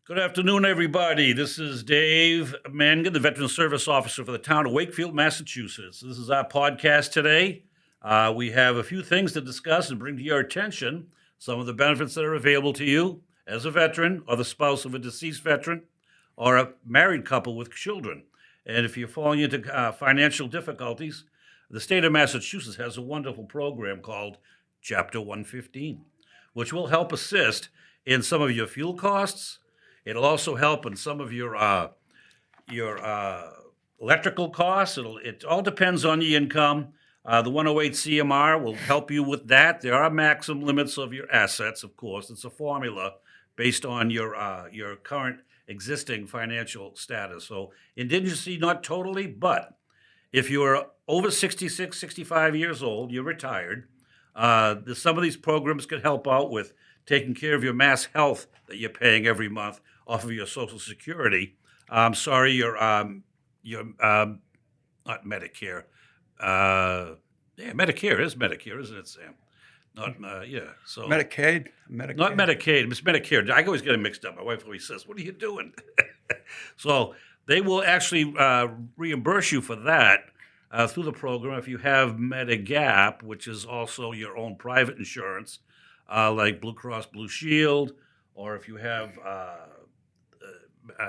Good afternoon, everybody. This is Dave Mangan, the Veteran Service Officer for the town of Wakefield, Massachusetts. This is our podcast today. We have a few things to discuss and bring to your attention. Some of the benefits that are available to you as a veteran or the spouse of a deceased veteran or a married couple with children. And if you're falling into financial difficulties, the state of Massachusetts has a wonderful program called Chapter 115, which will help assist in some of your fuel costs. It'll also help in some of your electrical costs. It all depends on your income. The 108 CMR will help you with that. There are maximum limits of your assets, of course. It's a formula based on your current existing financial status. So indigency, not totally, but if you're over 66, 65 years old, you're retired, some of these programs could help out with taking care of your mass health that you're paying every month off of your Social Security. I'm sorry, your not Medicare. Medicare is Medicare, isn't it, Sam? Not So Medicaid? not Medicaid. It's Medicare. I always get it mixed up. My wife always says, "What are you doing?" So they will actually reimburse you for that through the program if you have Medigap, which is also your own private insurance, like Blue Cross Blue Shield, or if you have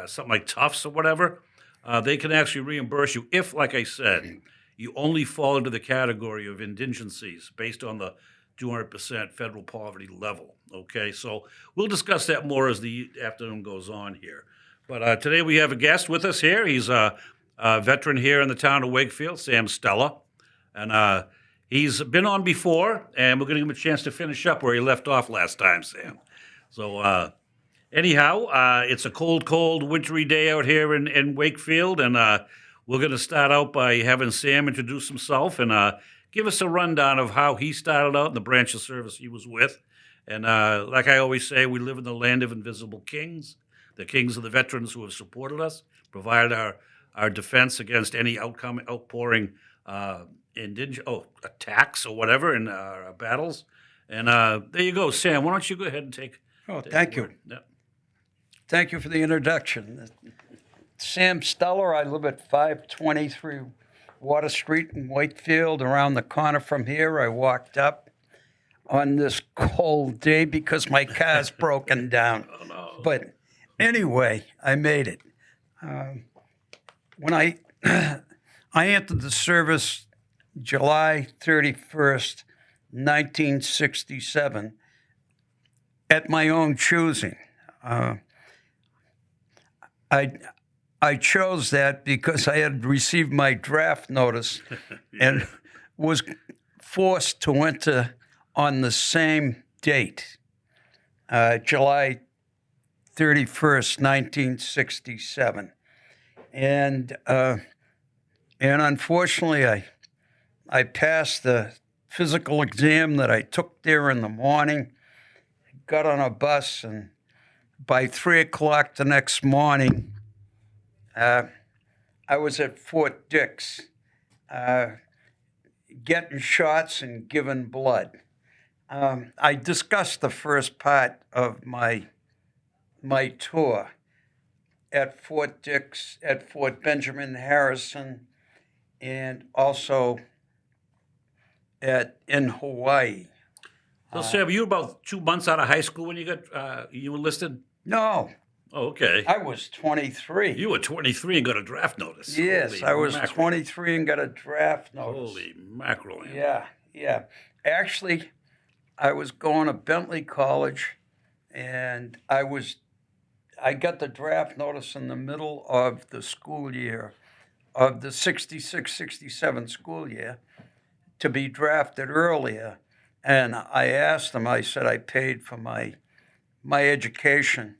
something like Tufts or whatever, they can actually reimburse you if, like I said, you only fall into the category of indigencies based on the 200% federal poverty level. Okay, so we'll discuss that more as the afternoon goes on here. But today we have a guest with us here. He's a veteran here in the town of Wakefield, Sam Stella. And he's been on before, and we're going to give him a chance to finish up where he left off last time, Sam. So anyhow, it's a cold, wintry day out here in Wakefield, and we're going to start out by having Sam introduce himself and give us a rundown of how he started out in the branch of service he was with. And like I always say, we live in the land of invisible kings. The kings are the veterans who have supported us, provided our defense against any outpouring attacks or whatever in our battles. And there you go, Sam. Why don't you go ahead and take Thank you. Yeah. Thank you for the introduction. Sam Steller. I live at 523 Water Street in Wakefield. Around the corner from here, I walked up on this cold day because my car's broken down. Oh, no. But anyway, I made it. When I entered the service July 31st, 1967, at my own choosing. I chose that because I had received my draft notice and was forced to enter on the same date, July 31st, 1967. And unfortunately, I passed the physical exam that I took there in the morning, got on a bus, and by 3 o'clock the next morning, I was at Fort Dix, getting shots and giving blood. I discussed the first part of my tour at Fort Dix, at Fort Benjamin Harrison, and also in Hawaii. So, Sam, you were about 2 months out of high school when you enlisted? No, Oh, okay. I was 23. You were 23 and got a draft notice. Yes, Holy I was mackerel. 23 and got a draft notice. Holy mackerel. Man. Yeah. Actually, I was going to Bentley College, and I got the draft notice in the middle of the school year, of the 66-67 school year, to be drafted earlier. And I asked them, I said I paid for my education,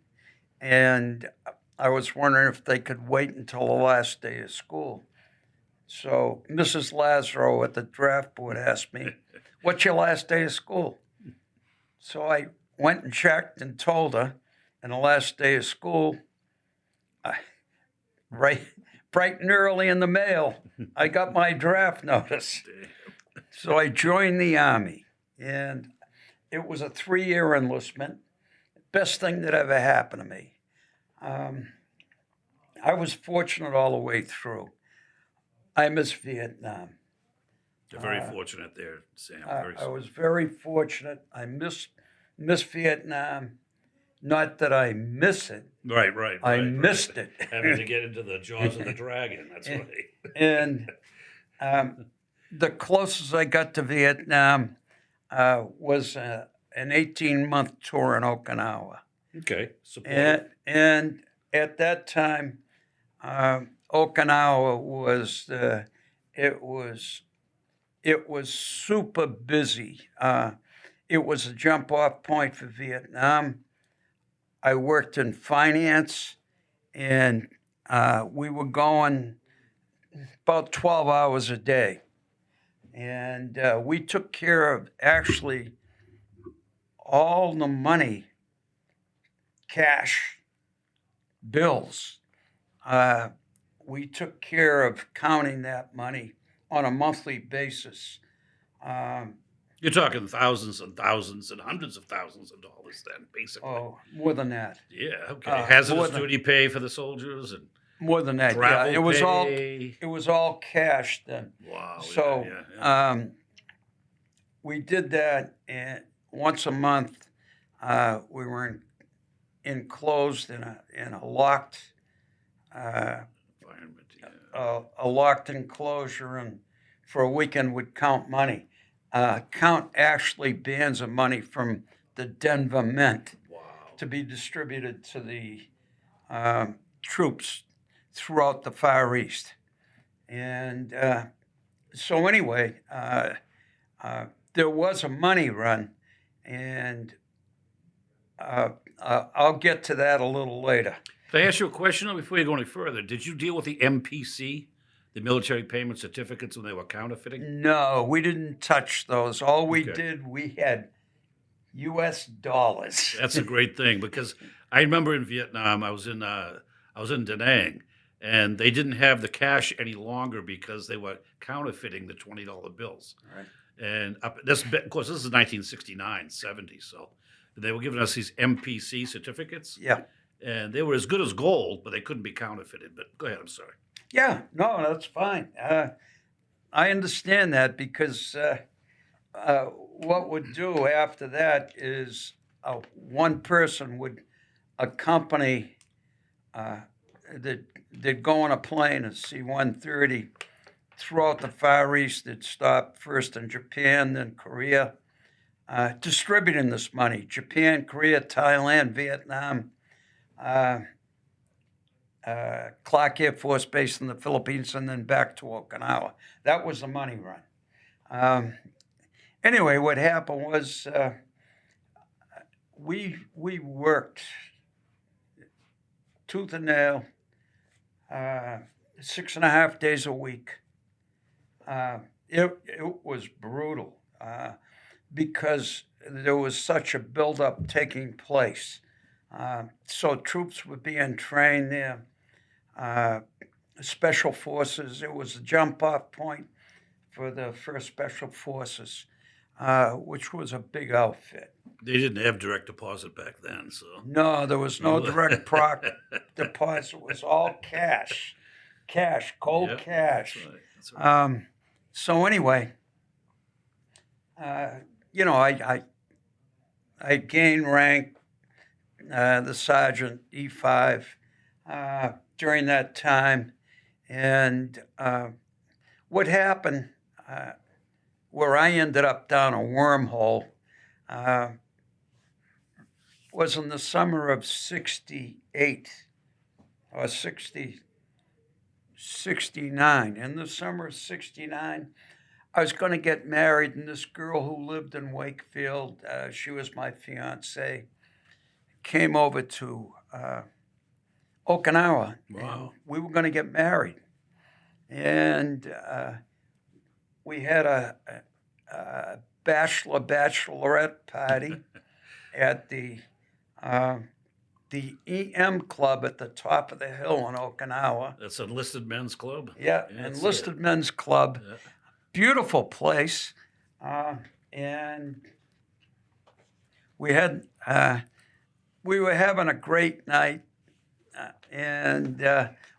and I was wondering if they could wait until the last day of school. So Mrs. Lazaro at the draft board asked me, "What's your last day of school?" So I went and checked and told her, and the last day of school, bright and early in the mail, I got my draft notice. So I joined the Army, and it was a 3-year enlistment. Best thing that ever happened to me. I was fortunate all the way through. I miss Vietnam. You're very fortunate there, Sam. Very I so. was very fortunate. I miss Vietnam. Not that I miss it. Right, right, I right, missed right. it. Having to get into the jaws of the dragon. That's right. And the closest I got to Vietnam was an 18-month tour in Okinawa. Okay, supportive. And at that time, Okinawa was it was super busy. It was a jump off point for Vietnam. I worked in finance, and we were going about 12 hours a day. And we took care of actually all the money, cash, bills. We took care of counting that money on a monthly basis. You're talking thousands and thousands and hundreds of thousands of dollars then, basically. Oh, more than that. Yeah, okay. More Hazardous than duty pay for the soldiers and more than that. Yeah, travel pay. it was all cash then. Wow. So yeah. we did that, and once a month we were enclosed in a locked Environment, yeah. a locked enclosure, and for a weekend would count money. Count actually bands of money from the Denver Mint Wow. to be distributed to the troops throughout the Far East. And so anyway, there was a money run, and I'll get to that a little later. Can I ask you a question though, before you go any further? Did you deal with the MPC, the military payment certificates, when they were counterfeiting? No, we didn't touch those. All we Okay. did, we had U.S. dollars. That's a great thing because I remember in Vietnam, I was in Da Nang, and they didn't have the cash any longer because they were counterfeiting the $20 bills. Right. And of course, this is 1969, 70. So they were giving us these MPC certificates, Yeah. and they were as good as gold, but they couldn't be counterfeited. But go ahead, I'm sorry. Yeah, no, that's fine. I understand that because what would do after that is one person would accompany, they'd go on a plane, a C-130, throughout the Far East. They'd stop first in Japan, then Korea, distributing this money. Japan, Korea, Thailand, Vietnam, Clark Air Force Base in the Philippines, and then back to Okinawa. That was the money run. Anyway, what happened was we worked tooth and nail, 6.5 days a week. It was brutal because there was such a buildup taking place. So troops were being trained there. Special forces, it was a jump-off point for the 1st Special Forces, which was a big outfit. They didn't have direct deposit back then, so. No, there was no direct deposit. It was all cash, cold Yep, cash. That's right. That's right. So anyway, I gained rank, the sergeant E5 during that time, and what happened, where I ended up down a wormhole, was in the summer of '68 or 69. In the summer of '69, I was going to get married, and this girl who lived in Wakefield, she was my fiance, came over to Okinawa. Wow. We were going to get married. And we had a bachelorette party at the EM Club at the top of the hill in Okinawa. That's Enlisted Men's Club. Yeah, that's Enlisted it. Men's Club. Yeah. Beautiful place. And we were having a great night. And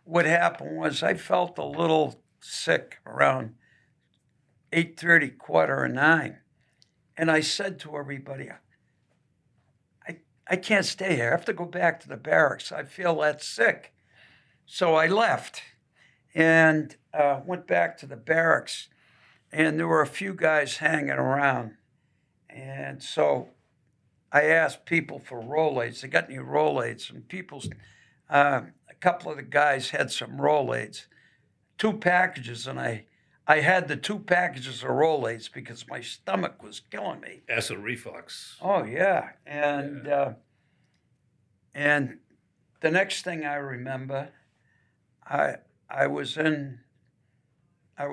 what happened was I felt a little sick around 8:30, quarter of 9. And I said to everybody, I can't stay here. I have to go back to the barracks. I feel that sick. So I left and went back to the barracks. And there were a few guys hanging around. And so I asked people for Rolaids. They got any Rolaids? And a couple of the guys had some Rolaids, 2 packages, and I had the 2 packages of Rolaids because my stomach was killing me. Acid reflux. Oh yeah, and the next thing I remember, I was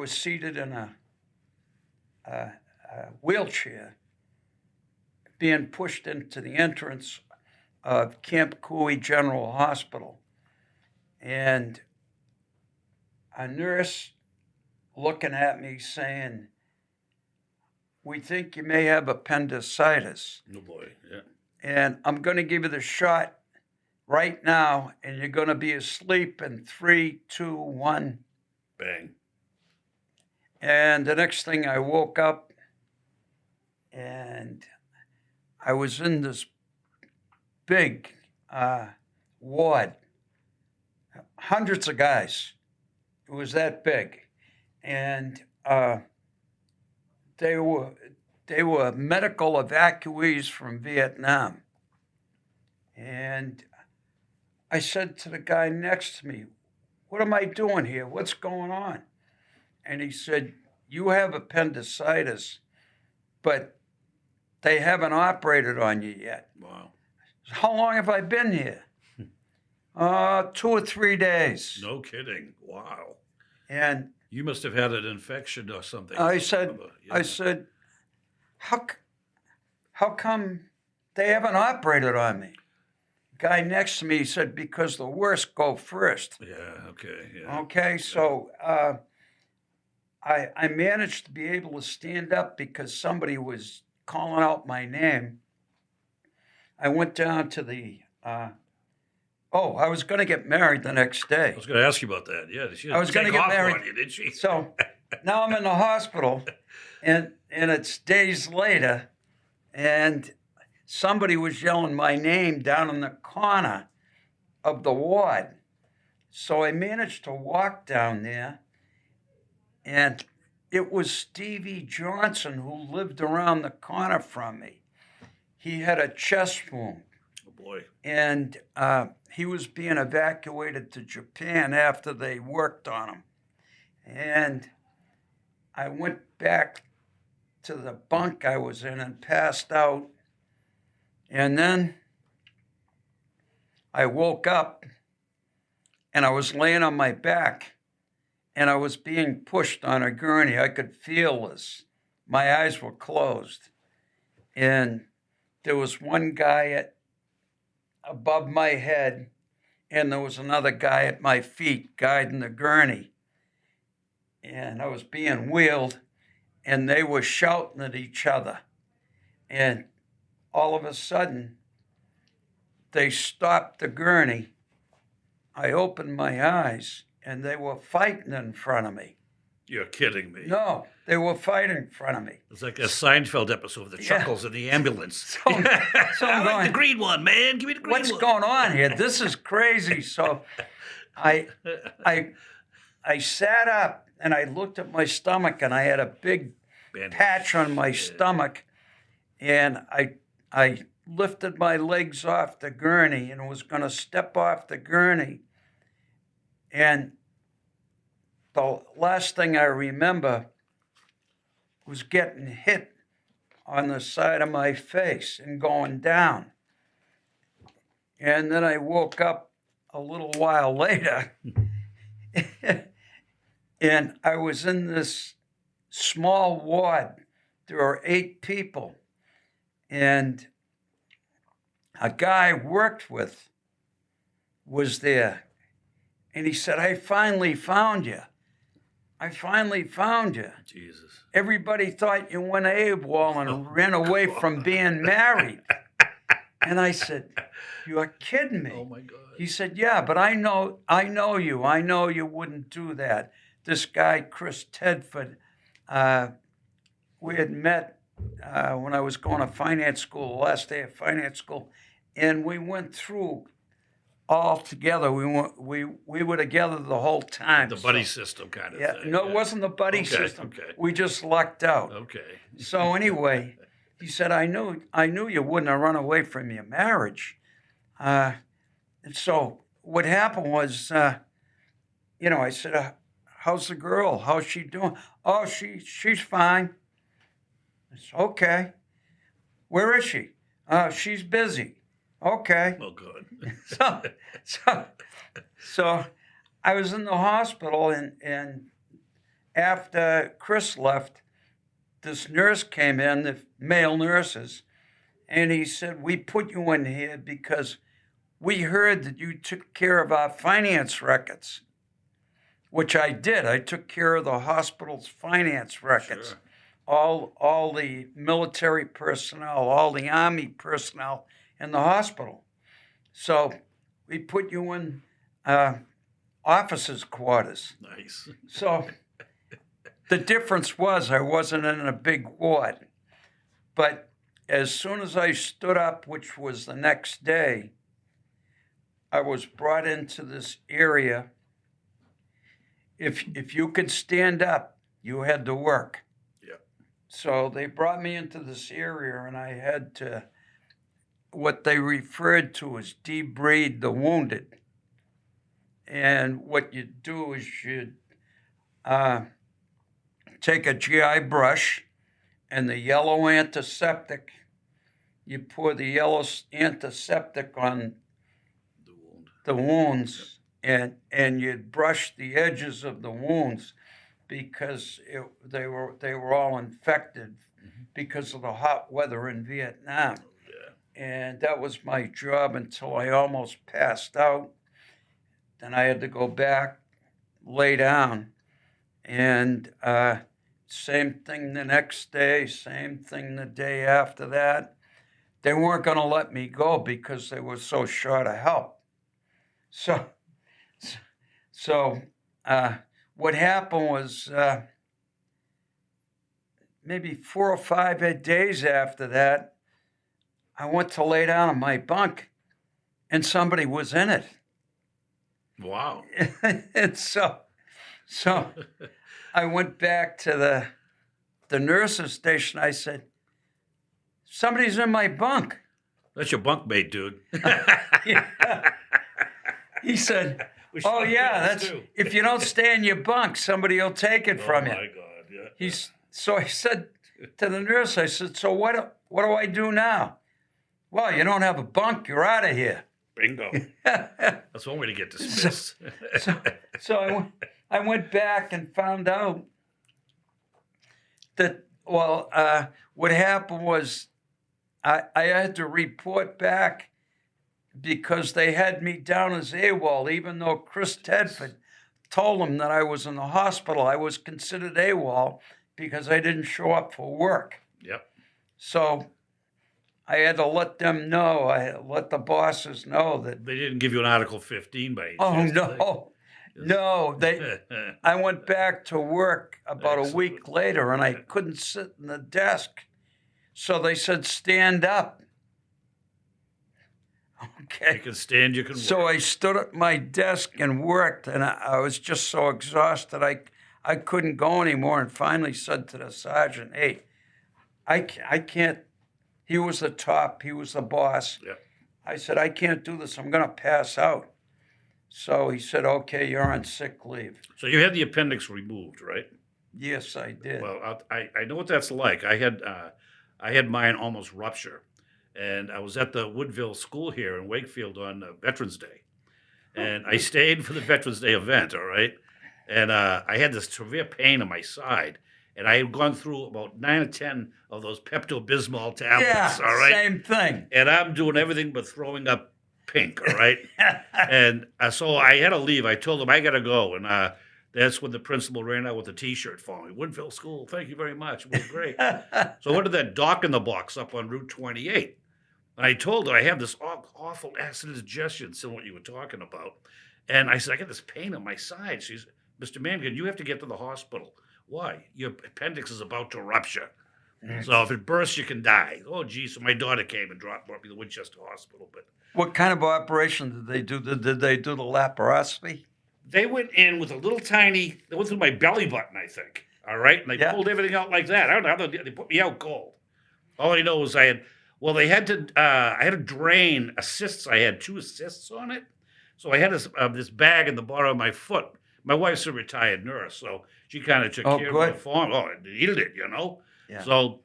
seated in a wheelchair, being pushed into the entrance of Camp Cooley General Hospital, and a nurse looking at me saying, "We think you may have appendicitis. Oh boy, yeah. And I'm going to give you the shot right now, and you're going to be asleep in 3, 2, 1. Bang. And the next thing I woke up, and I was in this big ward, hundreds of guys. It was that big. And they were medical evacuees from Vietnam. And I said to the guy next to me, "What am I doing here? What's going on?" And he said, "You have appendicitis, but they haven't operated on you yet." Wow. "How long have I been here?" 2 or 3 days. No kidding. Wow. And You must have had an infection or something. I don't said, remember. Yeah. how come they haven't operated on me? Guy next to me said, "Because the worst go first." Yeah, okay. Yeah. Okay, so I managed to be able to stand up because somebody was calling out my name. I went down to the, I was going to get married the next day. I was going to ask you about that. Yeah, she I was gonna take get off married. on you, did she? So now I'm in the hospital, and it's days later, and somebody was yelling my name down in the corner of the ward. So I managed to walk down there, and it was Stevie Johnson who lived around the corner from me. He had a chest wound, Oh boy. and he was being evacuated to Japan after they worked on him. And I went back to the bunk I was in and passed out. And then I woke up and I was laying on my back and I was being pushed on a gurney. I could feel this. My eyes were closed. And there was one guy above my head, and there was another guy at my feet guiding the gurney. And I was being wheeled, and they were shouting at each other. And all of a sudden, they stopped the gurney. I opened my eyes, and they were fighting in front of me. You're kidding me. No, they were fighting in front of me. It's like a Seinfeld episode with the Yeah. chuckles in the ambulance. So I'm I like going, the green one, man. Give me the green what's one. going on here? This is crazy. So I sat up and I looked at my stomach, and I had a big Bandage. patch on my stomach, and I lifted my legs off the gurney and was going to step off the gurney. And the last thing I remember was getting hit on the side of my face and going down. And then I woke up a little while later, and I was in this small ward. There were 8 people, and a guy I worked with was there. And he said, "I finally found you. I finally found you. Jesus. Everybody thought you went AWOL and ran away from being married." And I said, "You are kidding me." Oh my God. He said, "Yeah, but I know you. I know you wouldn't do that." This guy, Chris Tedford, uh, we had met when I was going to finance school, the last day of finance school, and we went through all together. We were together the whole time. The buddy system kind of Yeah, thing. no, it Yeah. wasn't the buddy Okay, system. okay. We just lucked out. Okay. So anyway, he said, "I knew you wouldn't have run away from your marriage." And so what happened was, I said, "How's the girl? How's she doing?" "Oh, she's fine." I said, "Okay. Where is she?" "She's busy." "Okay." Well, good. So, so, so I was in the hospital, and after Chris left, this nurse came in, the male nurses, and he said, "We put you in here because we heard that you took care of our finance records," which I did. I took care of the hospital's finance records. Sure. All the military personnel, all the Army personnel in the hospital. So we put you in officers' quarters. Nice. So the difference was I wasn't in a big ward. But as soon as I stood up, which was the next day, I was brought into this area. If you could stand up, you had to work. Yeah. So they brought me into this area, and I had to, what they referred to as debride the wounded. And what you do is you take a GI brush and the yellow antiseptic. You pour the yellow antiseptic on The wound. the wounds, and you'd brush the edges of the wounds because they were all infected because of the hot weather in Vietnam. Yeah. And that was my job until I almost passed out. Then I had to go back, lay down, and same thing the next day, same thing the day after that. They weren't going to let me go because they were so short of help. So what happened was maybe 4 or 5 days after that, I went to lay down on my bunk, and somebody was in it. Wow. And so I went back to the nurse's station. I said, "Somebody's in my bunk." That's your bunkmate, dude. Yeah. He said, We "Oh should yeah, have that's too. if you don't stay in your bunk, somebody will take it from Oh you." my God. Yeah. So I said to the nurse, I said, "So what do I do now?" "Well, you don't have a bunk. You're out of here." Bingo. That's one way to get dismissed. So I went back and found out that, what happened was I had to report back because they had me down as AWOL, even though Chris Tedford told them that I was in the hospital. I was considered AWOL because I didn't show up for work. Yep. So I had to let them know. I had to let the bosses know that. They didn't give you an Article 15 by any Oh chance, did no! they? I went back to work about a Excellent. week later, and I couldn't sit in the desk. So they said, "Stand up." You Okay. can stand, you can work. So I stood at my desk and worked, and I was just so exhausted I couldn't go anymore. And finally said to the sergeant, "Hey, I can't." He was the top. He was the boss. Yep. I said, "I can't do this. I'm going to pass out." So he said, "Okay, you're on sick leave." So you had the appendix removed, right? Yes, I did. Well, I know what that's like. I had mine almost rupture, and I was at the Woodville School here in Wakefield on Veterans Day, and I stayed for the Veterans Day event. All right, and I had this severe pain in my side, and I had gone through about 9 or 10 of those Pepto-Bismol tablets. Yeah, all right, same thing. and I'm doing everything but throwing up pink. All right, and so I had to leave. I told him I got to go, and that's when the principal ran out with a T-shirt for me. Woodville School, thank you very much. It was great. So I went to that Dock in the Box up on Route 28. And I told her I have this awful acid indigestion, similar to what you were talking about. And I said, I got this pain on my side. She's, Mr. Mangan, you have to get to the hospital. Why? Your appendix is about to rupture. So if it bursts, you can die. Oh, geez. So my daughter came and brought me to the Winchester Hospital. But What kind of operation did they do? Did they do the laparoscopy? they went in with a little tiny, they went through my belly button, I think. All right. And they Yeah. pulled everything out like that. I don't know how they put me out cold. All I know is they had to, I had to drain cysts. I had 2 cysts on it. So I had this bag in the bottom of my foot. My wife's a retired nurse, so she kind of took Oh, care good. of the farm. Oh, I needed it, you know? Yeah. So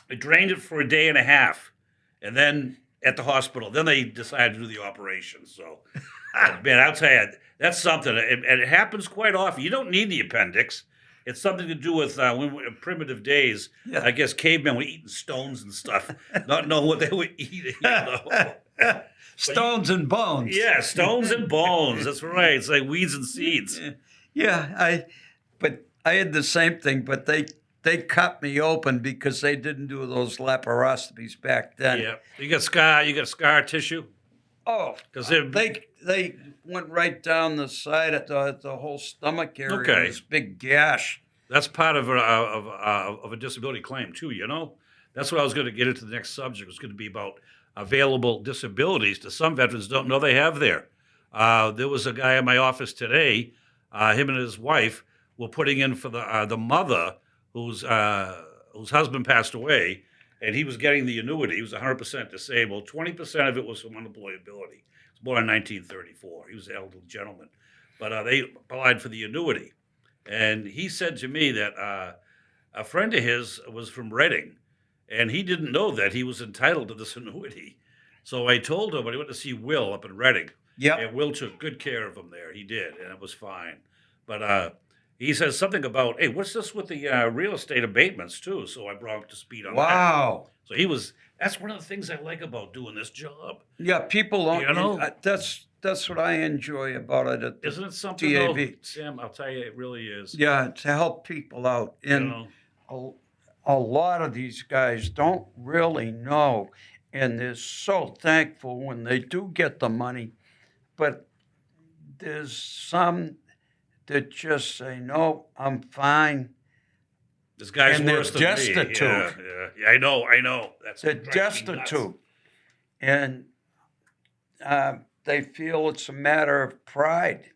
I drained it for a day and a half. And then at the hospital, then they decided to do the operation. So, man, I'll tell you, that's something. And it happens quite often. You don't need the appendix. It's something to do with in primitive days. Yeah. I guess cavemen were eating stones and stuff, not knowing what they were eating. You know? Stones and bones. Yeah, stones and bones. That's right. It's like weeds and seeds. Yeah, but I had the same thing, but they cut me open because they didn't do those laparoscopies back then. Yeah, you got scar tissue. Oh, 'Cause they went right down the side of the whole stomach area. Okay. This big gash. That's part of a disability claim too. You know, that's what I was going to get into. The next subject It was going to be about available disabilities that some veterans don't know they have there. There was a guy in my office today. Him and his wife were putting in for the mother whose husband passed away, and he was getting the annuity. He was 100% disabled. 20% of it was from unemployability. He was born in 1934. He was an elderly gentleman, but they applied for the annuity, and he said to me that a friend of his was from Reading, and he didn't know that he was entitled to this annuity. So I told him, but he went to see Will up in Reading. Yep. And Will took good care of him there. He did, and it was fine. But he says something about, hey, what's this with the real estate abatements too? So I brought him to speed on that. Wow. So that's one of the things I like about doing this job. Yeah, people don't. You know? That's what I enjoy about it. At the Isn't it something, though, DAV. Sam? I'll tell you, it really is. Yeah, to help people out. You And know, a lot of these guys don't really know, and they're so thankful when they do get the money. But there's some that just say, no, I'm fine. this guy's And they're worse than destitute. me. Yeah, I know. That's They're drives me nuts. destitute. And they feel it's a matter of pride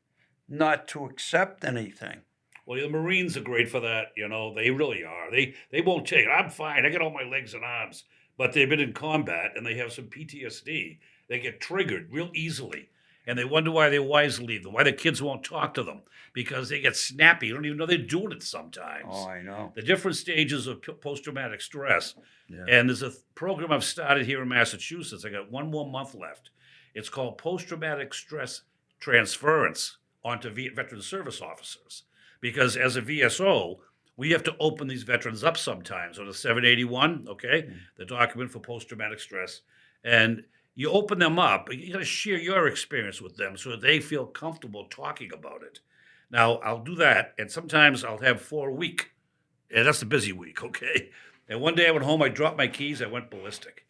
not to accept anything. Well, the Marines are great for that. You know, they really are. They won't take it. I'm fine. I got all my legs and arms, but they've been in combat and they have some PTSD. They get triggered real easily, and they wonder why their wives leave them, why their kids won't talk to them, because they get snappy. You don't even know they're doing it sometimes. Oh, I know. The different stages of post-traumatic stress. Yeah. And there's a program I've started here in Massachusetts. I got 1 more month left. It's called Post-Traumatic Stress Transference onto Veteran Service Officers. Because as a VSO, we have to open these veterans up sometimes on a 781, okay, the document for post-traumatic stress. And you open them up, but you got to share your experience with them so that they feel comfortable talking about it. Now, I'll do that, and sometimes I'll have 4 a week. And that's the busy week, okay? And one day I went home, I dropped my keys, I went ballistic.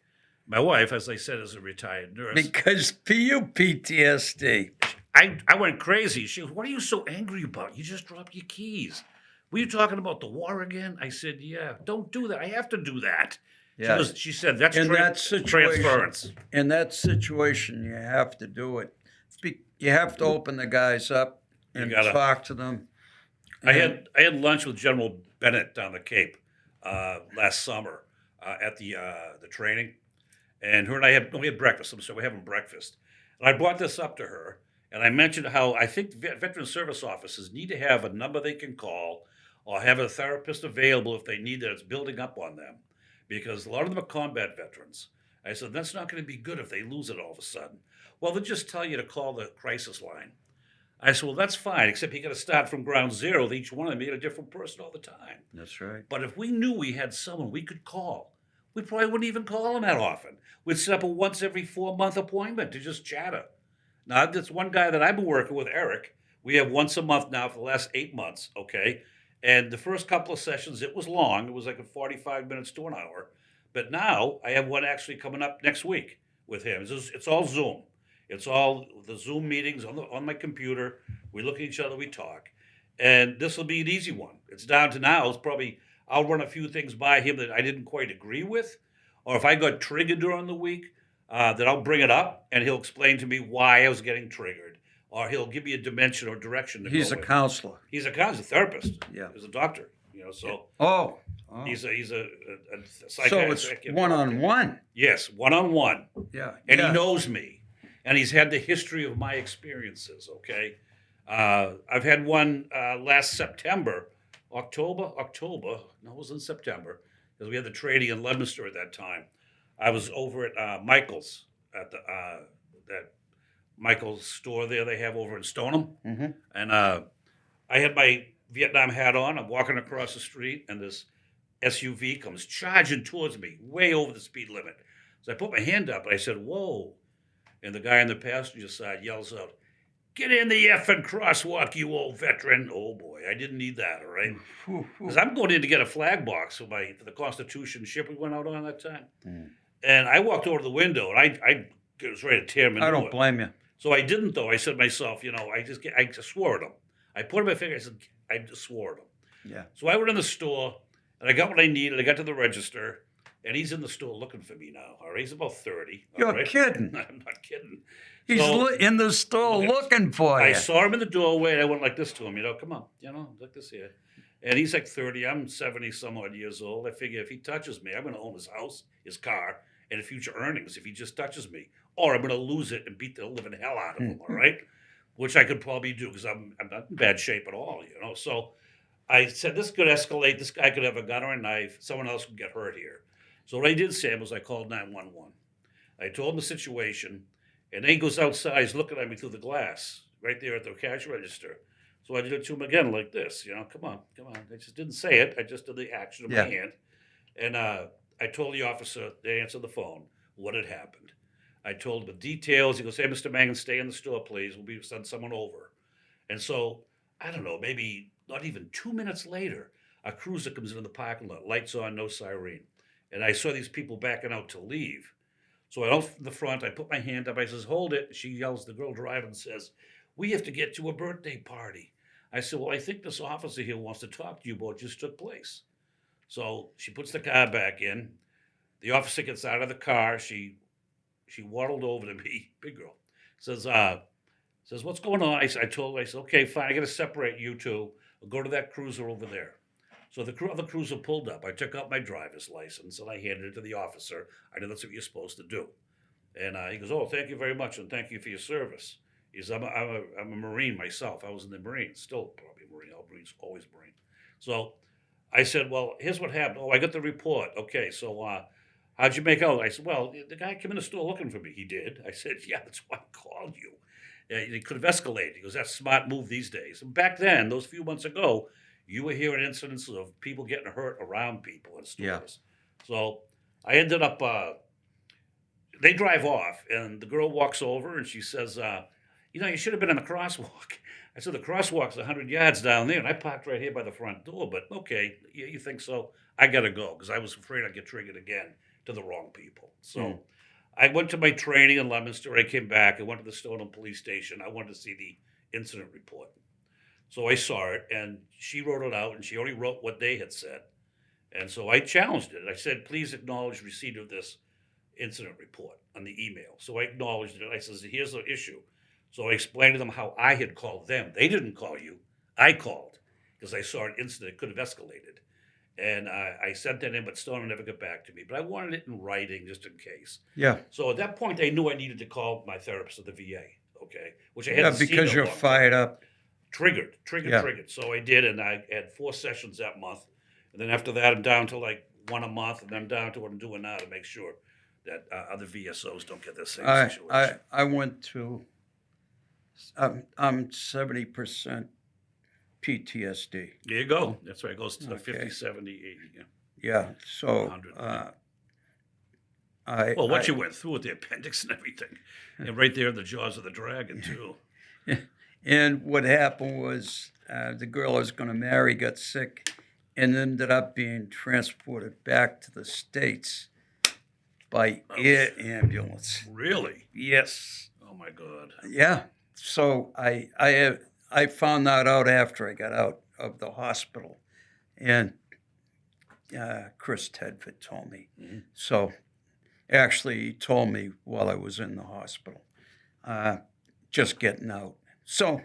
My wife, as I said, is a retired nurse. Because for you, PTSD. I went crazy. She goes, what are you so angry about? You just dropped your keys. Were you talking about the war again? I said, yeah, don't do that. I have to do that. Yeah. She said, that's In that situation, transference. in that situation, you have to do it. You have to open the guys up and talk to them. I had lunch with General Bennett down the Cape last summer at the training, and her and we had breakfast. So we're having breakfast, and I brought this up to her, and I mentioned how I think veteran service officers need to have a number they can call, or have a therapist available if they need that. It's building up on them, because a lot of them are combat veterans. I said that's not going to be good if they lose it all of a sudden. Well, they'll just tell you to call the crisis line. I said, well, that's fine, except you got to start from ground zero. Each one of them, you get a different person all the time. That's right. But if we knew we had someone we could call, we probably wouldn't even call them that often. We'd set up a once every 4-month appointment to just chatter. Now, this one guy that I've been working with, Eric, we have once a month now for the last 8 months, okay? And the first couple of sessions, it was long. It was like 45 minutes to an hour. But now I have one actually coming up next week. with him. It's all Zoom. It's all the Zoom meetings on my computer. We look at each other, we talk, and this will be an easy one. It's down to now. It's probably I'll run a few things by him that I didn't quite agree with, or if I got triggered during the week, then I'll bring it up and he'll explain to me why I was getting triggered, or he'll give me a dimension or direction to He's go a in. counselor. He's a therapist. Yeah. He's a doctor. So Oh. he's a So psychiatrist. it's one-on-one. Yes, one on one, Yeah. and yeah. he knows me, and he's had the history of my experiences. Okay, I've had one last September, October. No, it was in September because we had the trading in Leominster at that time. I was over at Michael's at that Michael's store there they have over in Stoneham, Mhm. and I had my Vietnam hat on. I'm walking across the street, and this SUV comes charging towards me, way over the speed limit. So I put my hand up and I said, "Whoa!" And the guy on the passenger side yells out, "Get in the effing crosswalk, you old veteran!" Oh boy, I didn't need that, all right? Whew, whew. Because I'm going in to get a flag box for the Constitution ship we went out on that time. Mm. And I walked over to the window and I was ready to tear him into I don't it. blame you. So I didn't though. I said to myself, I just swore at him. I put him my finger. I said, I just swore at him. Yeah. So I went in the store and I got what I needed. I got to the register, and he's in the store looking for me now. All right, he's about 30. all You're right? kidding. I'm not kidding. He's So in the store looking for I you. saw him in the doorway, and I went like this to him. Come on, look this here. And he's like 30. I'm 70 some odd years old. I figure if he touches me, I'm going to own his house, his car, and future earnings if he just touches me, or I'm going to lose it and beat the living hell out of him. All right, which I could probably do because I'm not in bad shape at all. So I said this could escalate. This guy could have a gun or a knife. Someone else could get hurt here. So what I did, Sam, was I called 911. I told him the situation, and then he goes outside. He's looking at me through the glass right there at the cash register. So I did it to him again like this. Come on. I just didn't say it. I just did the action of my hand. And I told the officer, they answered the phone, what had happened. I told him the details. He goes, "Hey, Mr. Mangan, stay in the store, please. We'll send someone over." And so, I don't know, maybe not even 2 minutes later, a cruiser comes into the parking lot, lights on, no siren. And I saw these people backing out to leave. So I off the front, I put my hand up, I says, "Hold it." She yells, the girl driving says, "We have to get to a birthday party." I said, "Well, I think this officer here wants to talk to you about what just took place." So she puts the car back in. The officer gets out of the car. She waddled over to me, big girl, says, "What's going on?" I told her, I said, "Okay, fine, I got to separate you two. I'll go to that cruiser over there." So the other cruiser pulled up. I took out my driver's license and I handed it to the officer. I know that's what you're supposed to do. And he goes, "Oh, thank you very much, and thank you for your service." He says, I'm a Marine myself. I was in the Marines, still probably a Marine. All Marines, always Marine. So I said, "Well, here's what happened." "Oh, I got the report." "Okay, so how'd you make out?" I said, "Well, the guy came in the store looking for me." "He did?" I said, "Yeah, that's why I called you." It could have escalated. He goes, "That's a smart move these days." And back then, those few months ago, you were hearing incidents of people getting hurt around people in stores. Yeah. So I ended up, they drive off, and the girl walks over and she says, "You should have been in the crosswalk." I said, "The crosswalk's 100 yards down there, and I parked right here by the front door, but okay, you think so? I got to go," because I was afraid I'd get triggered again to the wrong people. So I went to my training in Leominster. I came back. I went to the Stoneham police station. I wanted to see the incident report. So I saw it, and she wrote it out, and she only wrote what they had said. And so I challenged it. I said, "Please acknowledge receipt of this incident report on the email." So I acknowledged it. I says, "Here's the issue." So I explained to them how I had called them. They didn't call you. I called because I saw an incident that could have escalated. And I sent that in, but Stoneham never got back to me. But I wanted it in writing just in case. Yeah. So at that point, I knew I needed to call my therapist at the VA, okay? Which I Yeah, hadn't seen because in a you're long time. fired up. Triggered. Yeah. So I did, and I had 4 sessions that month. And then after that, I'm down to like 1 a month, and then I'm down to what I'm doing now to make sure that other VSOs don't get the same situation. I went to, I'm 70% PTSD. There you go. That's right. It goes to Okay. 50, 70, 80. Yeah. Yeah, so 100. Well, What you went through with the appendix and everything. And right there in the jaws of the dragon, too. And what happened was the girl I was going to marry got sick and ended up being transported back to the States. by air ambulance. Really? Yes. Oh my God. Yeah. So I found that out after I got out of the hospital, and Chris Tedford told me. Mhm. So actually, he told me while I was in the hospital, just getting out. So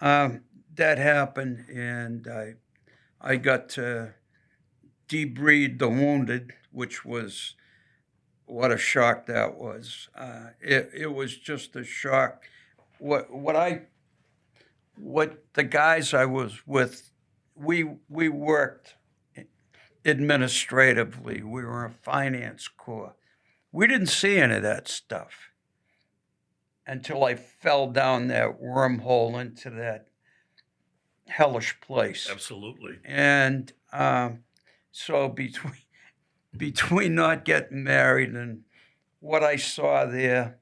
that happened, and I got to debride the wounded, which was what a shock that was. It was just a shock. What the guys I was with, we worked administratively. We were a finance corps. We didn't see any of that stuff until I fell down that wormhole into that hellish place. Absolutely. And so between not getting married and what I saw there,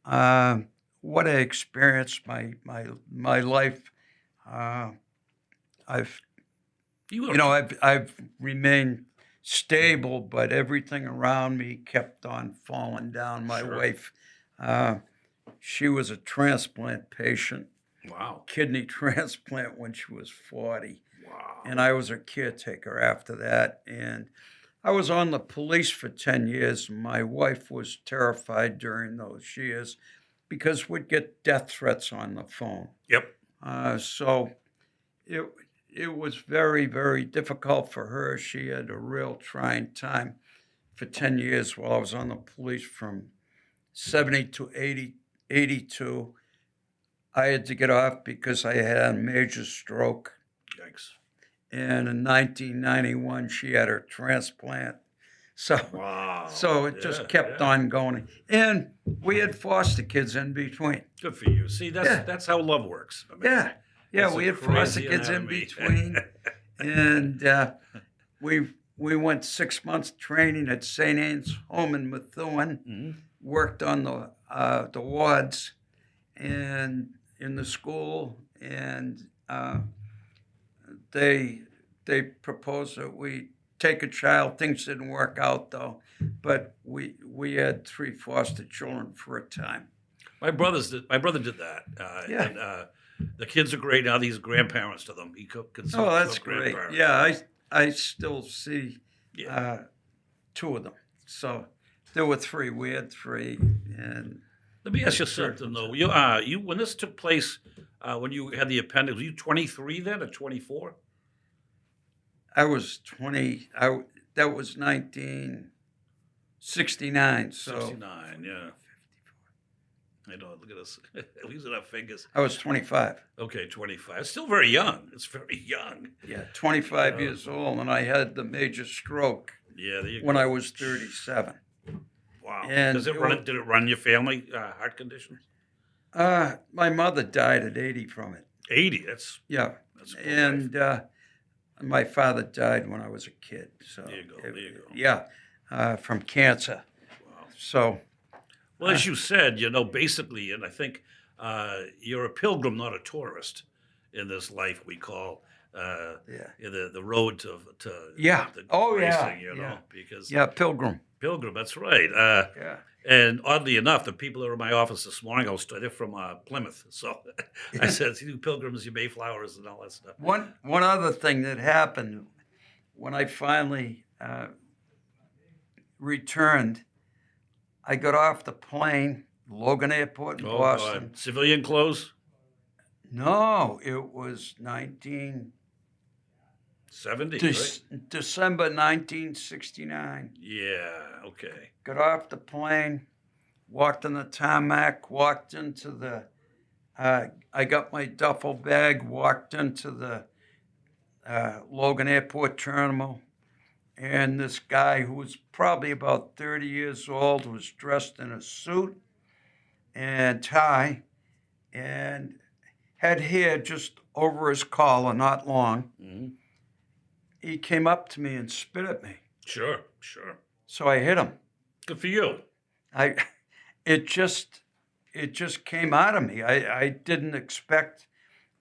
what I experienced my life. I've You were, I've remained stable, but everything around me kept on falling down. My Sure. wife, she was a transplant patient, wow. kidney transplant when she was 40, Wow. and I was her caretaker after that. And I was on the police for 10 years. My wife was terrified during those years because we'd get death threats on the phone. Yep. So it was very, very difficult for her. She had a real trying time for 10 years while I was on the police from 70 to 82. I had to get off because I had a major stroke. Yikes. And in 1991, she had her transplant. So, Wow. so it just kept on going. And we had foster kids in between. Good for you. See, Yeah. that's how love works. I mean, Yeah. That's We a had foster crazy kids in anatomy. between. And we went 6 months training at St. Anne's Home in Methuen, Mhm. worked on the wards and in the school, and they proposed that we take a child. Things didn't work out though, but we had 3 foster children for a time. My brother did that. Yeah. And the kids are great now. These grandparents to them. He considers Oh, that's himself great. grandparents. Yeah, I still see Yeah. 2 of them. So there were 3. We had 3, and Let me ask you something though. You when this took place, when you had the appendix, were you 23 then or 24? I was 20. That was 1969. So 69. Yeah. I know. Look at us. Losing our fingers. I was 25. Okay, 25. It's still very young. It's very young. Yeah, 25 Yeah. years old, and I had the major stroke Yeah. There you when go. I was 37. Wow. and Does it it run? wa- Did it run your family heart conditions? My mother died at 80 from it. 80. That's Yeah, cool. and my father died when I was a kid. So There you go, there you go. Yeah, from cancer. Wow. So Well, as you said, basically, and I think you're a pilgrim, not a tourist, in this life we call yeah, the road to Yeah. the Oh, yeah. racing, Yeah. because yeah, pilgrim. pilgrim, that's right. Yeah. And oddly enough, the people that were in my office this morning, they're from Plymouth, so I said, "You pilgrims, you Mayflowers, and all that stuff." One other thing that happened when I finally returned, I got off the plane, Logan Airport in Oh Boston. God, civilian clothes, No, it was 70, right? December 1969. Yeah. Okay. Got off the plane, walked on the tarmac, walked into the. I got my duffel bag, walked into the Logan Airport terminal, and this guy who was probably about 30 years old was dressed in a suit and tie and had hair just over his collar, not long. Hmm. He came up to me and spit at me. Sure. Sure. So I hit him. Good for you. It just came out of me. I didn't expect,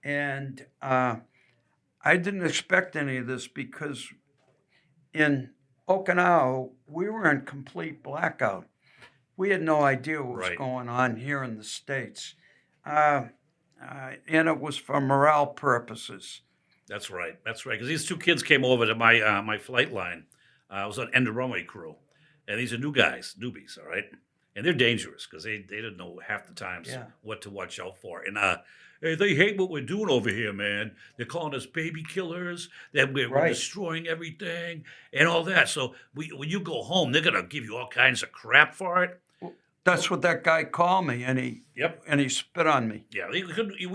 and I didn't expect any of this because in Okinawa, we were in complete blackout. We had no idea what was Right. going on here in the States. Uh, and it was for morale purposes. That's right. That's right. Because these two kids came over to my flight line. I was on end of runway crew, and these are new guys, newbies. All right, and they're dangerous because they didn't know half the times Yeah. what to watch out for. And hey, they hate what we're doing over here, man. They're calling us baby killers. That we're Right. destroying everything and all that. So when you go home, they're gonna give you all kinds of crap for it. That's what that guy called me, Yep. and he spit on me. Yeah, we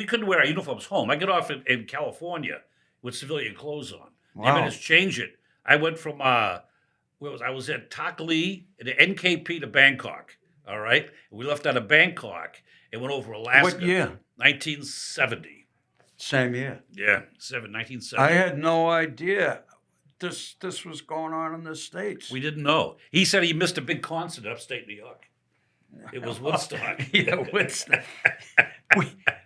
couldn't wear our uniforms home. I get off in California with civilian clothes on. They made Wow. us change it. I went from I was at Takli in the NKP to Bangkok. All right, we left out of Bangkok and went over Alaska. What year? 1970. Same year. Yeah, 1970. I had no idea this was going on in the States. We didn't know. He said he missed a big concert in upstate New York. It was Woodstock. Yeah, Woodstock.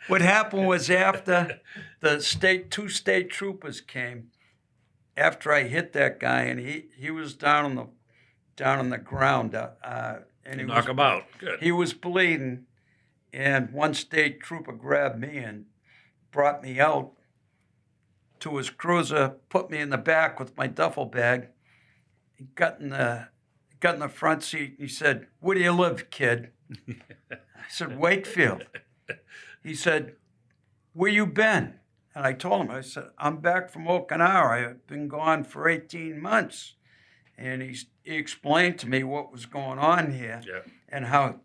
What happened was after the two state troopers came, after I hit that guy, and he was down on the ground, and Knock him out. Good. he was bleeding, and one state trooper grabbed me and brought me out to his cruiser, put me in the back with my duffel bag. He got in the front seat. He said, "Where do you live, kid?" I said, "Wakefield." He said, "Where you been?" And I told him, I said, "I'm back from Okinawa. I've been gone for 18 months." And he explained to me what was going on here Yeah. and how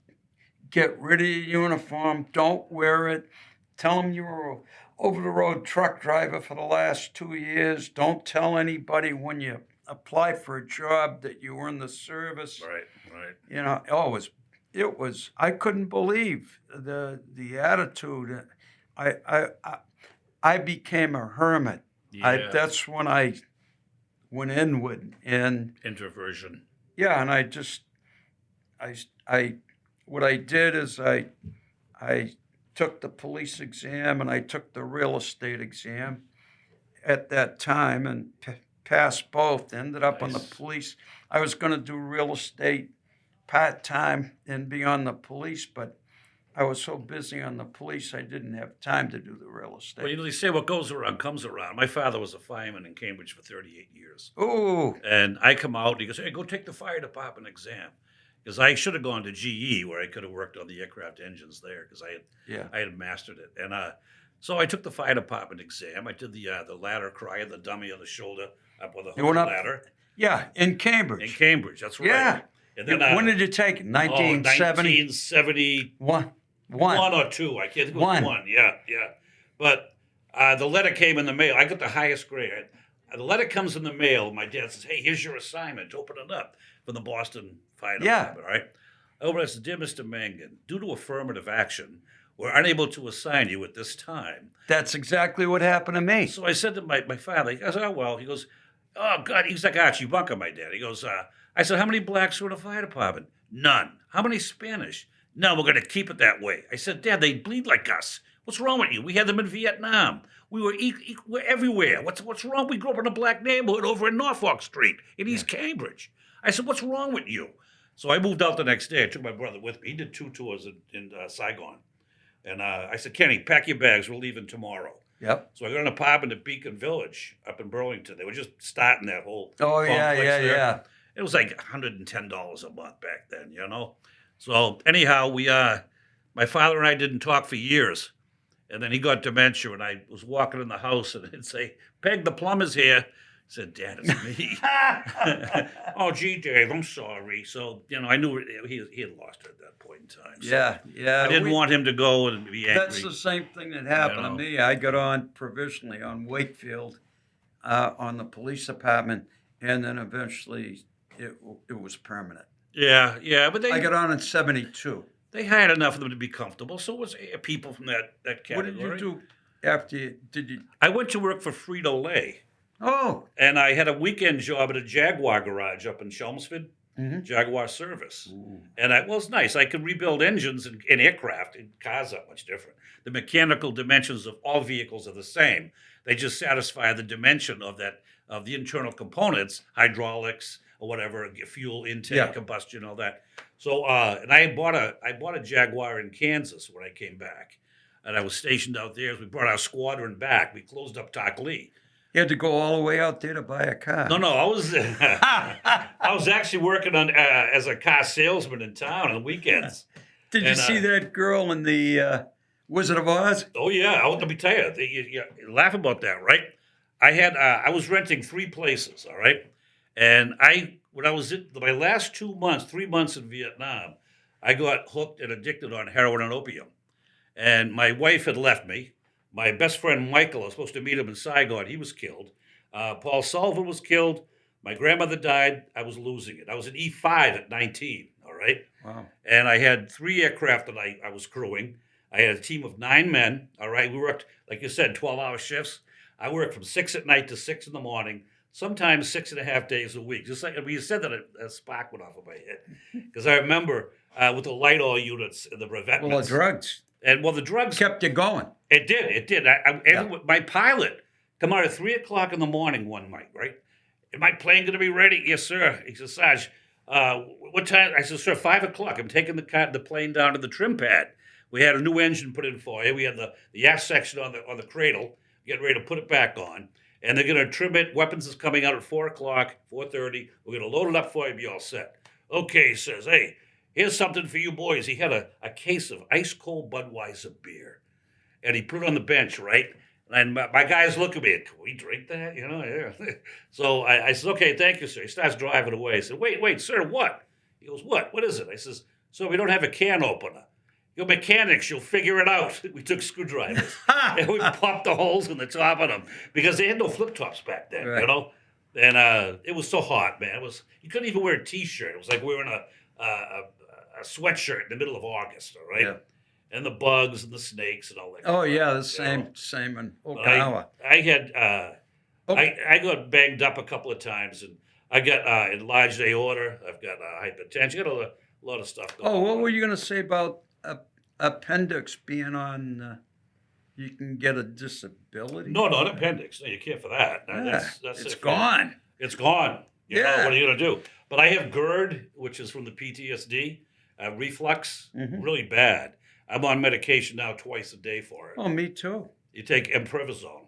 get rid of your uniform, don't wear it. Tell them you were a over-the-road truck driver for the last 2 years. Don't tell anybody when you apply for a job that you were in the service. Right. Right. You know, it was. I couldn't believe the attitude. I became a hermit. Yeah. That's when I went inward, and Introversion. yeah, and I what I did is I took the police exam and I took the real estate exam at that time and passed both. Ended up on the Nice. police. I was going to do real estate part time and be on the police, but I was so busy on the police I didn't have time to do the real estate. Well, they say what goes around comes around. My father was a fireman in Cambridge for 38 years. Ooh, And I come out and he goes, "Hey, go take the fire department exam." Because I should have gone to GE where I could have worked on the aircraft engines there because yeah. I had mastered it. And so I took the fire department exam. I did the ladder cry, the dummy on the shoulder up with a You went hook up- ladder Yeah, in in Cambridge. Cambridge. That's right. Yeah. And then When did you take it? 1970? 1970. One. One or two. I can't think it was One. one. Yeah, yeah. But the letter came in the mail. I got the highest grade. The letter comes in the mail. My dad says, "Hey, here's your assignment. Open it up," from the Boston Fire Yeah. Department. All right. I opened it. I said, "Dear Mr. Mangan, due to affirmative action, we're unable to assign you at this time." That's exactly what happened to me. So I said to my father, he goes, "Oh, well," he goes, "Oh, God," he's like Archie Bunker, my dad. He goes, I said, "How many blacks were in the fire department?" "None." "How many Spanish?" "No, we're going to keep it that way." I said, "Dad, they bleed like us. What's wrong with you? We had them in Vietnam. We were we're everywhere. What's wrong? We grew up in a black neighborhood over in Norfolk Street in East Cambridge." I said, "What's wrong with you?" So I moved out the next day. I took my brother with me. He did 2 tours in Saigon. And I said, "Kenny, pack your bags. We're leaving tomorrow." Yep. So I got an apartment at Beacon Village up in Burlington. They were just starting that whole Oh, yeah, complex yeah, there. yeah. It was like $110 a month back then, you know? So anyhow, my father and I didn't talk for years. And then he got dementia, and I was walking in the house, and he'd say, "Peg, the plumber's here." I said, "Dad, it's me." "Oh, gee, Dave, I'm sorry." So, I knew he had lost it at that point in time. So Yeah. I didn't want him to go and be angry. That's the same thing that happened You know. to me. I got on provisionally on Wakefield, on the police department, and then eventually it was permanent. Yeah, but I got on in 72. they hired enough of them to be comfortable, so it was people from that What category. did you do after did you? I went to work for Frito-Lay, Oh, and I had a weekend job at a Jaguar garage up in Chelmsford, Mhm. Jaguar service. And it was nice. I could rebuild engines in aircraft, and cars aren't much different. The mechanical dimensions of all vehicles are the same. They just satisfy the dimension of the internal components, hydraulics, or whatever, fuel intake, Yeah. combustion, all that. So, and I bought a Jaguar in Kansas when I came back, and I was stationed out there. We brought our squadron back. We closed up Talk Lee. You had to go all the way out there to buy a car. No, I was I was actually working on as a car salesman in town on the weekends. Did you And, see that girl in the Wizard of Oz? Oh yeah, let me tell you, you laugh about that, right? I was renting 3 places, all right, and when I was in my last 3 months in Vietnam, I got hooked and addicted on heroin and opium, and my wife had left me. My best friend Michael, I was supposed to meet him in Saigon. He was killed. Paul Sullivan was killed. My grandmother died. I was losing it. I was an E5 at 19, all right? Wow. And I had 3 aircraft that I was crewing. I had a team of 9 men, all right? We worked, like you said, 12-hour shifts. I worked from 6 at night to 6 in the morning, sometimes 6.5 days a week. Just like when you said that, a spark went off of my head. Because I remember with the light oil units and the revetments. Well, the drugs The drugs kept you going. It did. My pilot come out at 3:00 in the morning one night, right? Is my plane going to be ready? Yes, sir. He says, Sarge, what time? I said, sir, 5:00. I'm taking the plane down to the trim pad. We had a new engine put in for you. We had the aft section on the cradle, getting ready to put it back on. And they're going to trim it. Weapons is coming out at 4:00, 4:30. We're going to load it up for you, be all set. Okay, he says, hey, here's something for you boys. He had a case of ice cold Budweiser beer. And he put it on the bench, right? And my guys look at me, can we drink that? Yeah. So I said, okay, thank you, sir. He starts driving away. I said, wait, sir, what? He goes, what? What is it? I says, so we don't have a can opener. Your mechanics, you'll figure it out. We took screwdrivers and we popped the holes in the top of them because they had no flip tops back then, Right. And it was so hot, man. You couldn't even wear a T-shirt. It was like wearing a sweatshirt in the middle of August, all right? Yeah. And the bugs and the snakes and all that. Oh yeah, the you know? same in But Okinawa. I got banged up a couple of times, and I got enlarged aorta. I've got hypertension. I got a lot of stuff going on. What were you going to say about appendix being on? You can get a disability. No, not appendix. No, you can't for that. No, Yeah, that's it's it. gone. It's gone. You know, Yeah. what are you going to do? But I have GERD, which is from the PTSD, reflux, Mhm. really bad. I'm on medication now twice a day for it. Oh, me too. You take Previzol.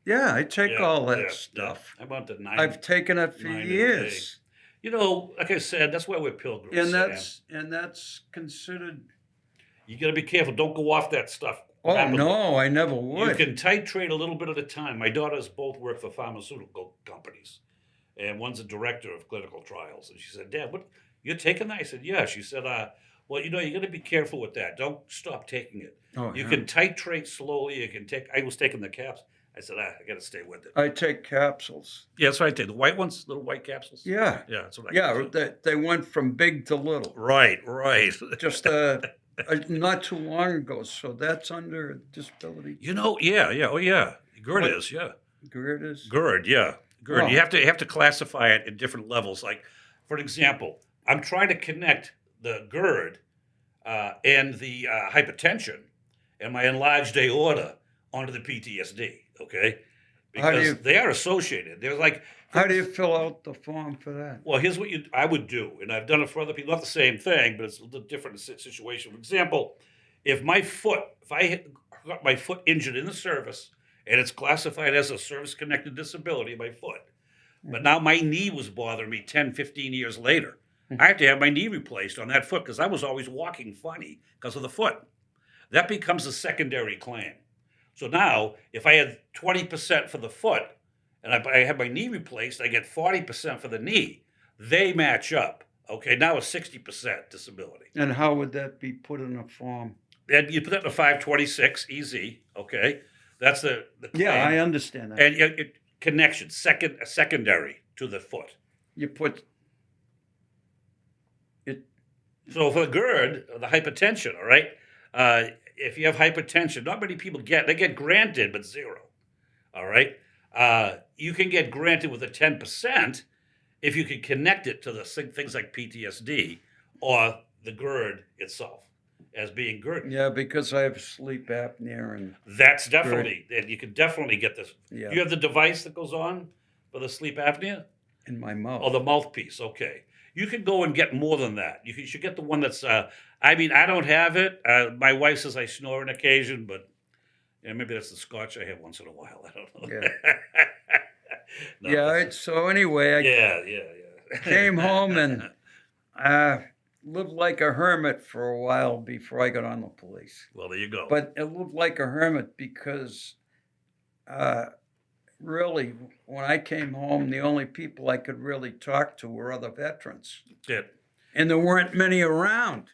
Yeah, I take Yeah, all that yeah, stuff. I'm on to 9. I've taken it for 9 a years, You know, like I said, that's why we're pilgrims. and that's considered. You got to be careful. Don't go off that stuff. Oh rapidly. no, I never You would. can titrate a little bit at a time. My daughters both work for pharmaceutical companies, and one's a director of clinical trials. And she said, "Dad, what you're taking that?" I said, "Yeah." She said, "Well, you got to be careful with that. Don't stop taking it. Oh, You yeah. can titrate slowly. You can take. I was taking the caps. I said, I got to stay with it. I take capsules. Yeah, that's what I did. The white ones, little white capsules. Yeah, Yeah, that's what I yeah. do. They went from big to little. Right. Just not too long ago. So that's under disability. Yeah. Oh, yeah. GERD is, yeah. GERD is. GERD, yeah. GERD. Oh. You have to classify it in different levels. Like, for example, I'm trying to connect the GERD and the hypertension and my enlarged aorta onto the PTSD. Okay, How do because you- they are associated. They're like, How do you fill out the form for that? well, here's what I would do, and I've done it for other people. Not the same thing, but it's a little different situation. For example, if I got my foot injured in the service, and it's classified as a service-connected disability, my foot, but now my knee was bothering me 10, 15 years later. I have to have my knee replaced on that foot because I was always walking funny because of the foot. That becomes a secondary claim. So now, if I had 20% for the foot, and I had my knee replaced, I get 40% for the knee. They match up. Okay, now it's 60% disability. And how would that be put in a form? And you put that in a 526 EZ. Okay, that's the claim. Yeah, I understand that. And connection, secondary to the foot. You put it. So for the GERD, the hypertension, all right, if you have hypertension, not many people they get granted, but zero, all right? You can get granted with a 10% if you can connect it to the things like PTSD or the GERD itself as being GERD. Yeah, because I have sleep apnea and That's definitely, and you can definitely get this. yeah. You have the device that goes on for the sleep apnea? in my mouth. Oh, the mouthpiece. Okay. You could go and get more than that. Should get the one that's. I mean, I don't have it. My wife says I snore on occasion, but maybe that's the scotch I have once in a while. I don't know. Yeah. No, Yeah. that's- So anyway, I yeah. came home and lived like a hermit for a while before I got on the police. Well, there you go. But I lived like a hermit because really, when I came home, the only people I could really talk to were other veterans. Yeah. And there weren't many around.